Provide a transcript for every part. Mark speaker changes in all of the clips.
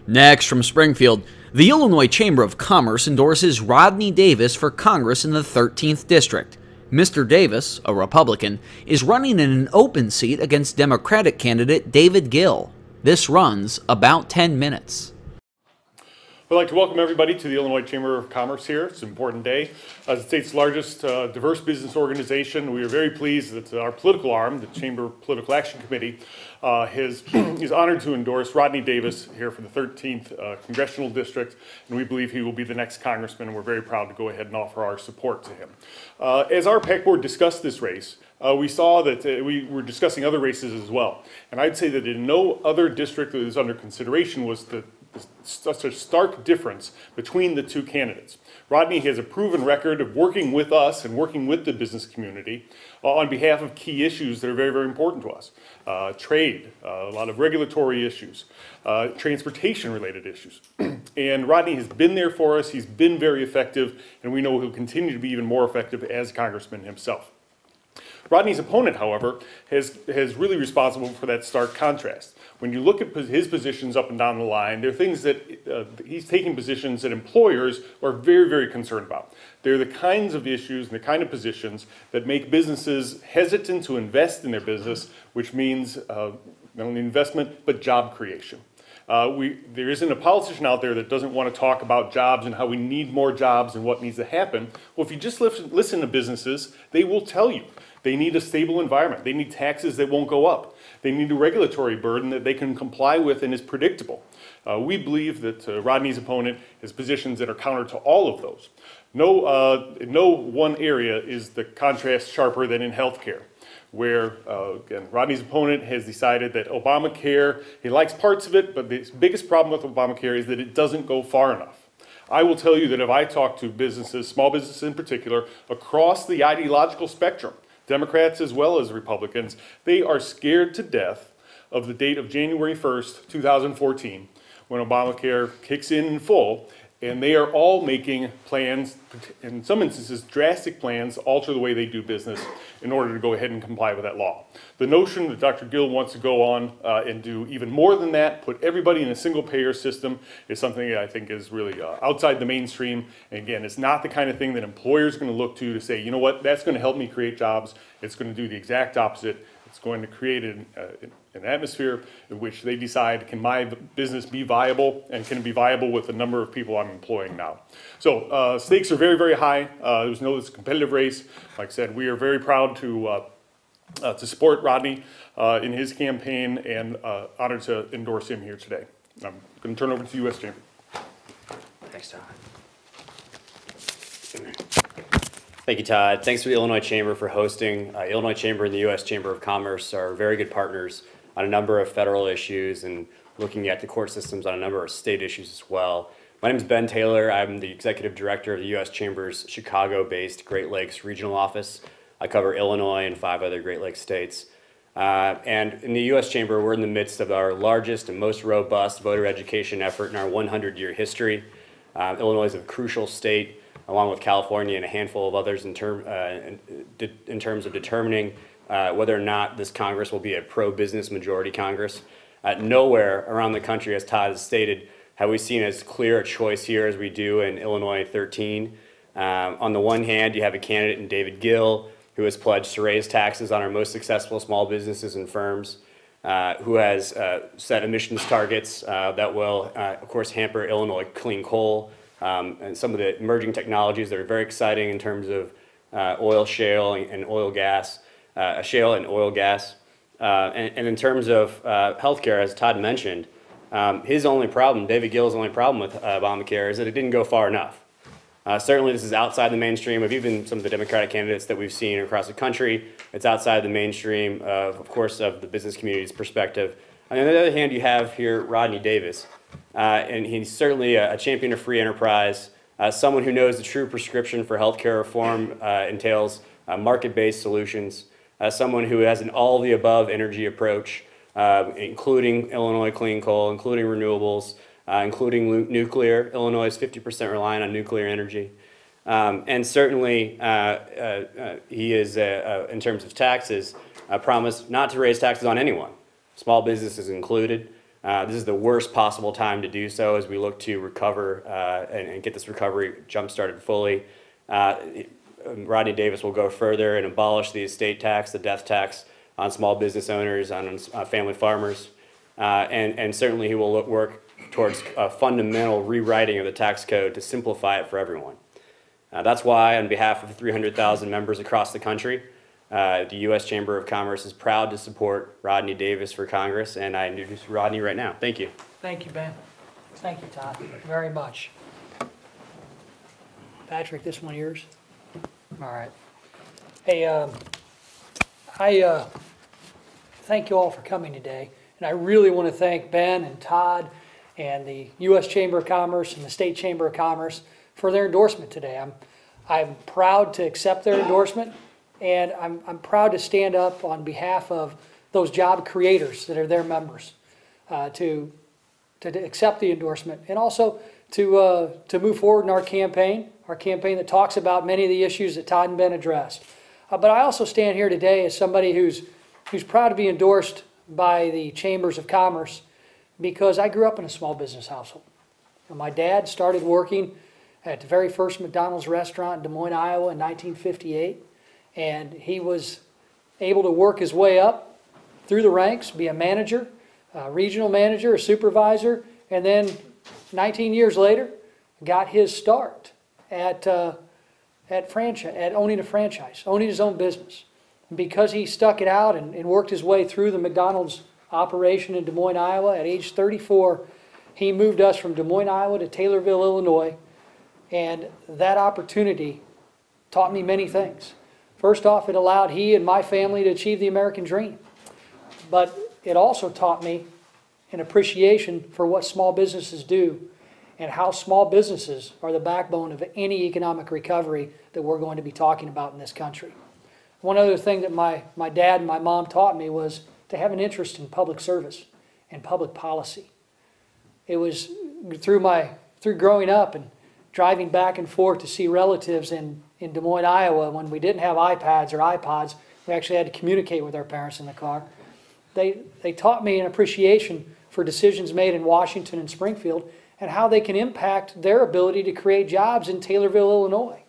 Speaker 1: Next, from Springfield, the Illinois Chamber of Commerce endorses Rodney Davis for Congress in the 13th District. Mr. Davis, a Republican, is running in an open seat against Democratic candidate David Gill. This runs about 10 minutes.
Speaker 2: I'd like to welcome everybody to the Illinois Chamber of Commerce here. It's an important day. As the state's largest diverse business organization, we are very pleased that our political arm, the Chamber Political Action Committee, is honored to endorse Rodney Davis here for the 13th Congressional District, and we believe he will be the next congressman, and we're very proud to go ahead and offer our support to him. As our PAC board discussed this race, we saw that we were discussing other races as well, and I'd say that in no other district that is under consideration was such a stark difference between the two candidates. Rodney has a proven record of working with us and working with the business community on behalf of key issues that are very, very important to us. Trade, a lot of regulatory issues, transportation-related issues. And Rodney has been there for us. He's been very effective, and we know he'll continue to be even more effective as congressman himself. Rodney's opponent, however, is really responsible for that stark contrast. When you look at his positions up and down the line, there are things that he's taking positions that employers are very, very concerned about. They're the kinds of issues and the kind of positions that make businesses hesitant to invest in their business, which means not only investment, but job creation. There isn't a politician out there that doesn't want to talk about jobs and how we need more jobs and what needs to happen. Well, if you just listen to businesses, they will tell you. They need a stable environment. They need taxes that won't go up. They need a regulatory burden that they can comply with and is predictable. We believe that Rodney's opponent has positions that are counter to all of those. No one area is the contrast sharper than in healthcare, where, again, Rodney's opponent has decided that Obamacare, he likes parts of it, but the biggest problem with Obamacare is that it doesn't go far enough. I will tell you that if I talk to businesses, small businesses in particular, across the ideological spectrum, Democrats as well as Republicans, they are scared to death of the date of January 1st, 2014, when Obamacare kicks in full, and they are all making plans, in some instances drastic plans, to alter the way they do business in order to go ahead and comply with that law. The notion that Dr. Gill wants to go on and do even more than that, put everybody in a single payer system, is something that I think is really outside the mainstream. And again, it's not the kind of thing that employers are going to look to say, you know what, that's going to help me create jobs. It's going to do the exact opposite. It's going to create an atmosphere in which they decide, can my business be viable, and can it be viable with the number of people I'm employing now? So stakes are very, very high. There's no competitive race. Like I said, we are very proud to support Rodney in his campaign, and honored to endorse him here today. I'm going to turn over to the U.S. Chamber.
Speaker 3: Thanks, Todd. Thank you, Todd. Thanks to the Illinois Chamber for hosting. Illinois Chamber and the U.S. Chamber of Commerce are very good partners on a number of federal issues and looking at the court systems on a number of state issues as well. My name is Ben Taylor. I'm the Executive Director of the U.S. Chamber's Chicago-based Great Lakes Regional Office. I cover Illinois and 5 other Great Lakes states. And in the U.S. Chamber, we're in the midst of our largest and most robust voter education effort in our 100-year history. Illinois is a crucial state, along with California and a handful of others in terms of determining whether or not this Congress will be a pro-business majority Congress. Nowhere around the country, as Todd has stated, have we seen as clear a choice here as we do in Illinois 13. On the one hand, you have a candidate in David Gill, who has pledged to raise taxes on our most successful small businesses and firms, who has set emissions targets that will, of course, hamper Illinois clean coal, and some of the emerging technologies that are very exciting in terms of oil shale and oil gas, and in terms of healthcare, as Todd mentioned, his only problem, David Gill's only problem with Obamacare is that it didn't go far enough. Certainly this is outside the mainstream of even some of the Democratic candidates that we've seen across the country. It's outside the mainstream of course, of the business community's perspective. On the other hand, you have here Rodney Davis. And he's certainly a champion of free enterprise, someone who knows the true prescription for healthcare reform entails market-based solutions, someone who has an all-of-the-above energy approach, including Illinois clean coal, including renewables, including nuclear. Illinois is 50% reliant on nuclear energy. And certainly he is, in terms of taxes, promised not to raise taxes on anyone, small businesses included. This is the worst possible time to do so as we look to recover and get this recovery jump-started fully. Rodney Davis will go further and abolish the estate tax, the death tax on small business owners, on family farmers, and certainly he will work towards a fundamental rewriting of the tax code to simplify it for everyone. That's why, on behalf of the 300,000 members across the country, the U.S. Chamber of Commerce is proud to support Rodney Davis for Congress, and I introduce Rodney right now. Thank you.
Speaker 4: Thank you, Ben. Thank you, Todd, very much. Patrick, this one yours? All right. Hey, I thank you all for coming today, and I really want to thank Ben and Todd and the U.S. Chamber of Commerce and the State Chamber of Commerce for their endorsement today. I'm proud to accept their endorsement, and I'm proud to stand up on behalf of those job creators that are their members to accept the endorsement, and also to move forward in our campaign that talks about many of the issues that Todd and Ben addressed. But I also stand here today as somebody who's proud to be endorsed by the Chambers of Commerce because I grew up in a small business household. My dad started working at the very first McDonald's restaurant in Des Moines, Iowa in 1958, and he was able to work his way up through the ranks, be a manager, a regional manager, a supervisor, and then 19 years later got his start at owning a franchise, owning his own business. And because he stuck it out and worked his way through the McDonald's operation in Des Moines, Iowa, at age 34, he moved us from Des Moines, Iowa to Taylorville, Illinois, and that opportunity taught me many things. First off, it allowed he and my family to achieve the American dream. But it also taught me an appreciation for what small businesses do and how small businesses are the backbone of any economic recovery that we're going to be talking about in this country. One other thing that my dad and my mom taught me was to have an interest in public service and public policy. It was through growing up and driving back and forth to see relatives in Des Moines, Iowa, when we didn't have iPads or iPods, we actually had to communicate with our parents in the car. They taught me an appreciation for decisions made in Washington and Springfield and how they can impact their ability to create jobs in Taylorville, Illinois.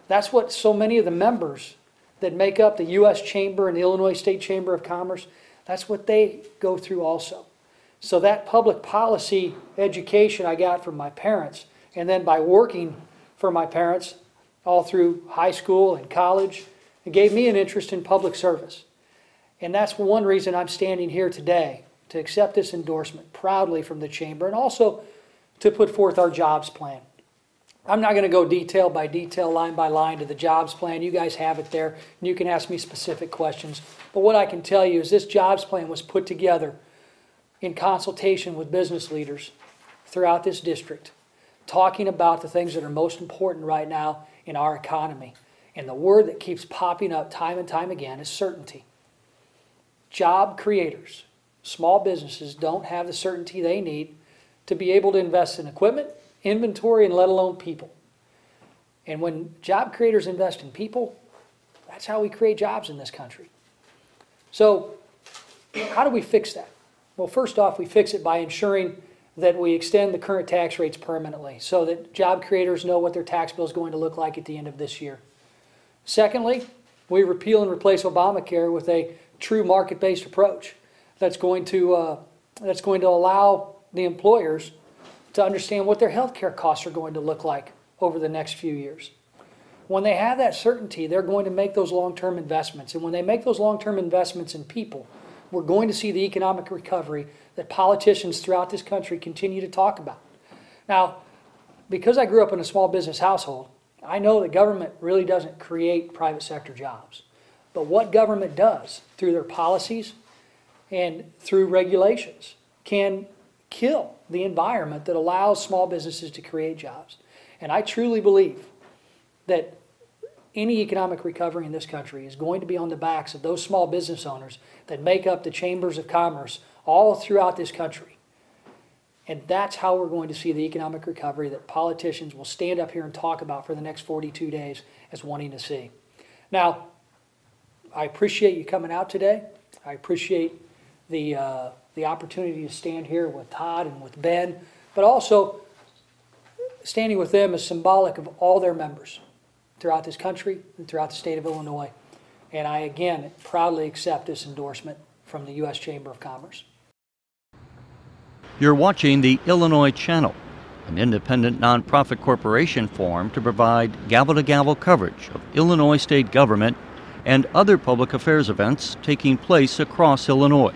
Speaker 4: That's what so many of the members that make up the U.S. Chamber and the Illinois State Chamber of Commerce, that's what they go through also. So that public policy education I got from my parents, and then by working for my parents all through high school and college, it gave me an interest in public service. And that's one reason I'm standing here today, to accept this endorsement proudly from the Chamber, and also to put forth our jobs plan. I'm not going to go detail by detail, line by line to the jobs plan. You guys have it there, and you can ask me specific questions. But what I can tell you is this jobs plan was put together in consultation with business leaders throughout this district, talking about the things that are most important right now in our economy. And the word that keeps popping up time and time again is certainty. Job creators, small businesses, don't have the certainty they need to be able to invest in equipment, inventory, and let alone people. And when job creators invest in people, that's how we create jobs in this country. So how do we fix that? Well, first off, we fix it by ensuring that we extend the current tax rates permanently so that job creators know what their tax bill is going to look like at the end of this year. Secondly, we repeal and replace Obamacare with a true market-based approach that's going to allow the employers to understand what their health care costs are going to look like over the next few years. When they have that certainty, they're going to make those long-term investments. And when they make those long-term investments in people, we're going to see the economic recovery that politicians throughout this country continue to talk about. Now, because I grew up in a small business household, I know that government really doesn't create private sector jobs. But what government does through their policies and through regulations can kill the environment that allows small businesses to create jobs. And I truly believe that any economic recovery in this country is going to be on the backs of those small business owners that make up the chambers of commerce all throughout this country. And that's how we're going to see the economic recovery that politicians will stand up here and talk about for the next 42 days as wanting to see. Now, I appreciate you coming out today. I appreciate the the opportunity to stand here with Todd and with Ben, but also standing with them is symbolic of all their members throughout this country and throughout the state of Illinois. And I, again, proudly accept this endorsement from the U.S. Chamber of Commerce.
Speaker 5: You're watching the Illinois Channel, an independent nonprofit corporation formed to provide gavel-to-gavel coverage of Illinois state government and other public affairs events taking place across Illinois.